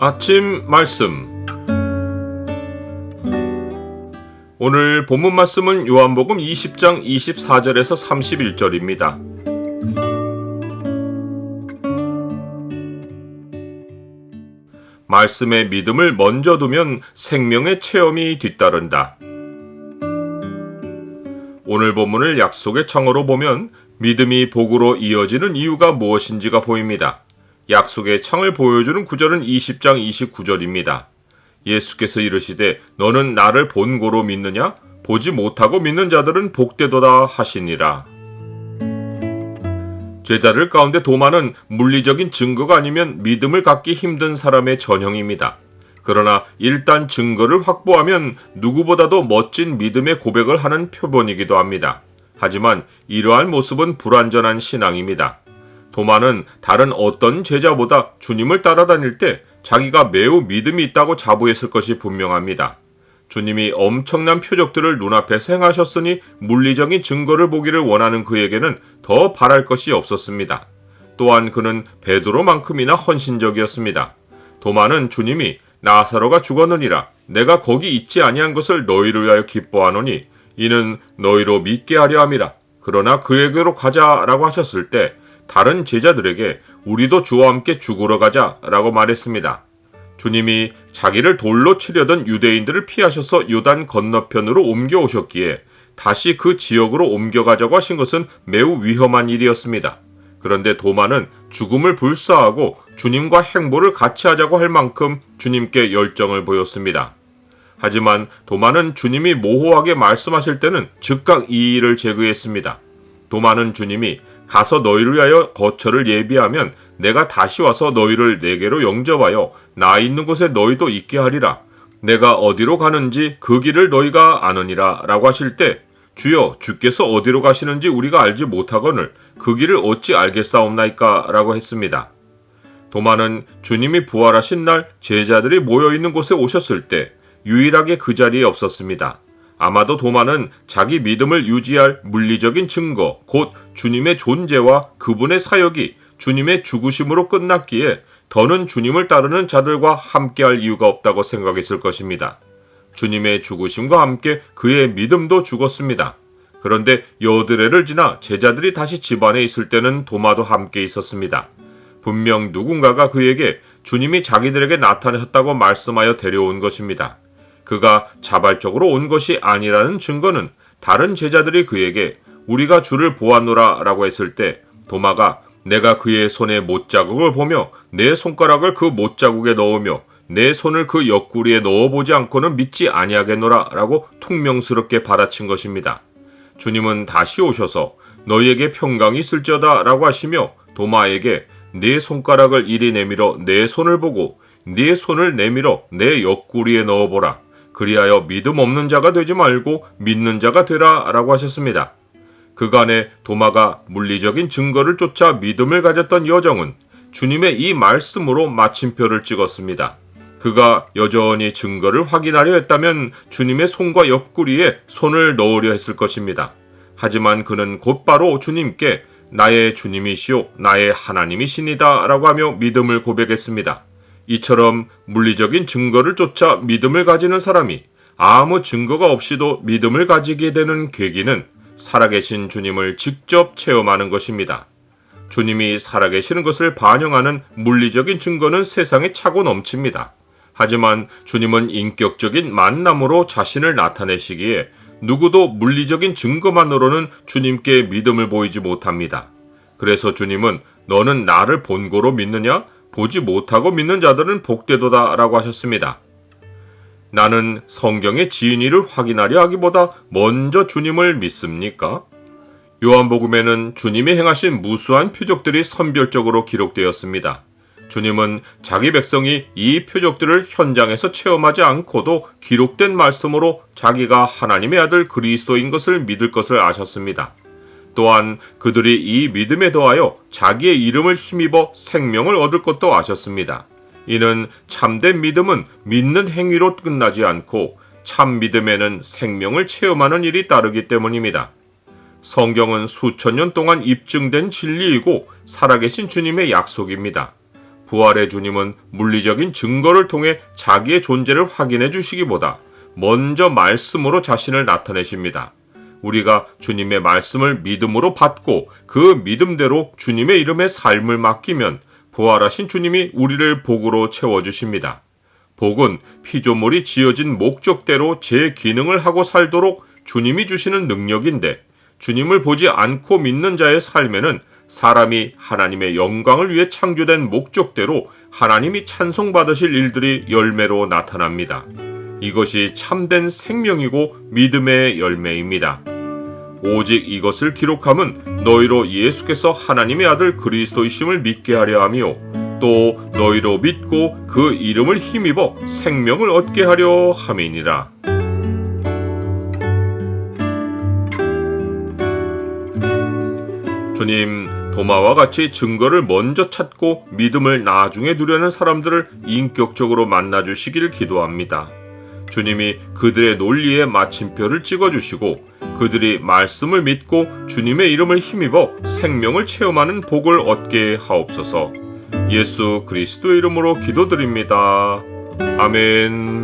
아침 말씀. 오늘 본문 말씀은 요한복음 20장 24절에서 31절입니다. 말씀의 믿음을 먼저 두면 생명의 체험이 뒤따른다. 오늘 본문을 약속의 창으로 보면 믿음이 복으로 이어지는 이유가 무엇인지가 보입니다. 약속의 창을 보여주는 구절은 20장 29절입니다. 예수께서 이르시되 너는 나를 본고로 믿느냐? 보지 못하고 믿는 자들은 복되도다 하시니라. 제자들 가운데 도마는 물리적인 증거가 아니면 믿음을 갖기 힘든 사람의 전형입니다. 그러나 일단 증거를 확보하면 누구보다도 멋진 믿음의 고백을 하는 표본이기도 합니다. 하지만 이러한 모습은 불완전한 신앙입니다. 도마는 다른 어떤 제자보다 주님을 따라다닐 때 자기가 매우 믿음이 있다고 자부했을 것이 분명합니다. 주님이 엄청난 표적들을 눈앞에서 행하셨으니 물리적인 증거를 보기를 원하는 그에게는 더 바랄 것이 없었습니다. 또한 그는 베드로만큼이나 헌신적이었습니다. 도마는 주님이 나사로가 죽었느니라 내가 거기 있지 아니한 것을 너희를 위하여 기뻐하노니 이는 너희로 믿게 하려 함이라. 그러나 그에게로 가자라고 하셨을 때 다른 제자들에게 우리도 주와 함께 죽으러 가자라고 말했습니다. 주님이 자기를 돌로 치려던 유대인들을 피하셔서 요단 건너편으로 옮겨오셨기에 다시 그 지역으로 옮겨가자고 하신 것은 매우 위험한 일이었습니다. 그런데 도마는 죽음을 불사하고 주님과 행보를 같이 하자고 할 만큼 주님께 열정을 보였습니다. 하지만 도마는 주님이 모호하게 말씀하실 때는 즉각 이의를 제거했습니다. 도마는 주님이 가서 너희를 위하여 거처를 예비하면 내가 다시 와서 너희를 내게로 영접하여 나 있는 곳에 너희도 있게 하리라. 내가 어디로 가는지 그 길을 너희가 아느니라 라고 하실 때 주여 주께서 어디로 가시는지 우리가 알지 못하거늘 그 길을 어찌 알겠사옵나이까 라고 했습니다. 도마는 주님이 부활하신 날 제자들이 모여있는 곳에 오셨을 때 유일하게 그 자리에 없었습니다. 아마도 도마는 자기 믿음을 유지할 물리적인 증거, 곧 주님의 존재와 그분의 사역이 주님의 죽으심으로 끝났기에 더는 주님을 따르는 자들과 함께할 이유가 없다고 생각했을 것입니다. 주님의 죽으심과 함께 그의 믿음도 죽었습니다. 그런데 여드레를 지나 제자들이 다시 집안에 있을 때는 도마도 함께 있었습니다. 분명 누군가가 그에게 주님이 자기들에게 나타나셨다고 말씀하여 데려온 것입니다. 그가 자발적으로 온 것이 아니라는 증거는 다른 제자들이 그에게 우리가 주를 보았노라 라고 했을 때 도마가 내가 그의 손에 못자국을 보며 내 손가락을 그 못자국에 넣으며 내 손을 그 옆구리에 넣어보지 않고는 믿지 아니하겠노라 라고 퉁명스럽게 받아친 것입니다. 주님은 다시 오셔서 너희에게 평강이 있을지어다 라고 하시며 도마에게 네 손가락을 이리 내밀어 내 손을 보고 네 손을 내밀어 내 옆구리에 넣어보라. 그리하여 믿음 없는 자가 되지 말고 믿는 자가 되라 라고 하셨습니다. 그간에 도마가 물리적인 증거를 쫓아 믿음을 가졌던 여정은 주님의 이 말씀으로 마침표를 찍었습니다. 그가 여전히 증거를 확인하려 했다면 주님의 손과 옆구리에 손을 넣으려 했을 것입니다. 하지만 그는 곧바로 주님께 나의 주님이시오 나의 하나님이시니다 라고 하며 믿음을 고백했습니다. 이처럼 물리적인 증거를 쫓아 믿음을 가지는 사람이 아무 증거가 없이도 믿음을 가지게 되는 계기는 살아계신 주님을 직접 체험하는 것입니다. 주님이 살아계시는 것을 반영하는 물리적인 증거는 세상에 차고 넘칩니다. 하지만 주님은 인격적인 만남으로 자신을 나타내시기에 누구도 물리적인 증거만으로는 주님께 믿음을 보이지 못합니다. 그래서 주님은 너는 나를 본고로 믿느냐? 보지 못하고 믿는 자들은 복되도다 라고 하셨습니다. 나는 성경의 진위를 확인하려 하기보다 먼저 주님을 믿습니까? 요한복음에는 주님이 행하신 무수한 표적들이 선별적으로 기록되었습니다. 주님은 자기 백성이 이 표적들을 현장에서 체험하지 않고도 기록된 말씀으로 자기가 하나님의 아들 그리스도인 것을 믿을 것을 아셨습니다. 또한 그들이 이 믿음에 더하여 자기의 이름을 힘입어 생명을 얻을 것도 아셨습니다. 이는 참된 믿음은 믿는 행위로 끝나지 않고 참 믿음에는 생명을 체험하는 일이 따르기 때문입니다. 성경은 수천 년 동안 입증된 진리이고 살아계신 주님의 약속입니다. 부활의 주님은 물리적인 증거를 통해 자기의 존재를 확인해 주시기보다 먼저 말씀으로 자신을 나타내십니다. 우리가 주님의 말씀을 믿음으로 받고 그 믿음대로 주님의 이름에 삶을 맡기면 부활하신 주님이 우리를 복으로 채워주십니다. 복은 피조물이 지어진 목적대로 제 기능을 하고 살도록 주님이 주시는 능력인데, 주님을 보지 않고 믿는 자의 삶에는 사람이 하나님의 영광을 위해 창조된 목적대로 하나님이 찬송받으실 일들이 열매로 나타납니다. 이것이 참된 생명이고 믿음의 열매입니다. 오직 이것을 기록함은 너희로 예수께서 하나님의 아들 그리스도이심을 믿게 하려 하며 또 너희로 믿고 그 이름을 힘입어 생명을 얻게 하려 함이니라. 주님, 도마와 같이 증거를 먼저 찾고 믿음을 나중에 누려는 사람들을 인격적으로 만나주시기를 기도합니다. 주님이 그들의 논리에 마침표를 찍어주시고 그들이 말씀을 믿고 주님의 이름을 힘입어 생명을 체험하는 복을 얻게 하옵소서. 예수 그리스도의 이름으로 기도드립니다. 아멘.